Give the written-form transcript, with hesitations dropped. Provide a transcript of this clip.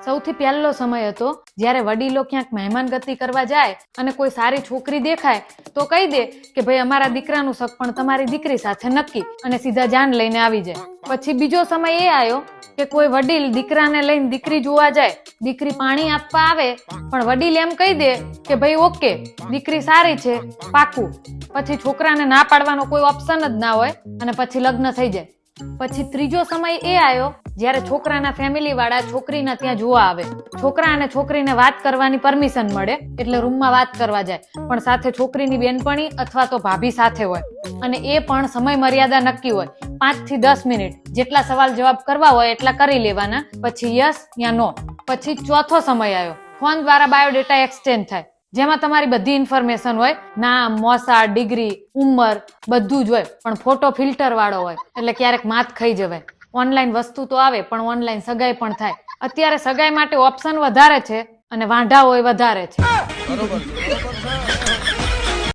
સૌથી પહેલો સમય હતો જ્યારે વડીલો ક્યાંક મહેમાનગતિ કરવા જાય અને કોઈ સારી છોકરી દેખાય તો કહી દે કે ભાઈ અમારા દીકરાનું સગપણ તમારી દીકરી સાથે નક્કી, અને સીધા જાન લઈને આવી જાય. પછી બીજો સમય એ આવ્યો કે કોઈ વડીલ દીકરાને લઈને દીકરી જોવા જાય, દીકરી પાણી આપવા આવે પણ વડીલ એમ કહી દે કે ભાઈ ઓકે દીકરી સારી છે પાકું. પછી છોકરાને ના પાડવાનો કોઈ ઓપ્શન જ ના હોય અને પછી લગ્ન થઈ જાય. પછી ત્રીજો સમય એ આવ્યો જ્યારે છોકરાના ફેમિલી વાળા છોકરીને ત્યાં જોવા આવે. છોકરા અને છોકરીને વાત કરવાની પરમિશન મળે એટલે રૂમમાં વાત કરવા જાય, પણ સાથે છોકરીની બેનપણી અથવા તો ભાભી સાથે હોય, અને એ પણ સમય મર્યાદા નક્કી હોય, 5 થી 10 મિનિટ. જેટલા સવાલ જવાબ કરવા હોય એટલા કરી લેવાના, પછી યસ યા નો. પછી ચોથો સમય આવ્યો, ફોન દ્વારા બાયોડેટા એક્સચેન્જ થાય, જેમાં તમારી બધી ઇન્ફોર્મેશન હોય, નામ, મોસા, ડિગ્રી, ઉંમર બધું જ હોય, પણ ફોટો ફિલ્ટર વાળો હોય એટલે ક્યારેક માત ખાઈ જવાય. ઓનલાઈન વસ્તુ તો આવે પણ ઓનલાઈન સગાઈ પણ થાય. અત્યારે સગાઈ માટે ઓપ્શન વધારે છે અને વાંઢા હોય વધારે છે.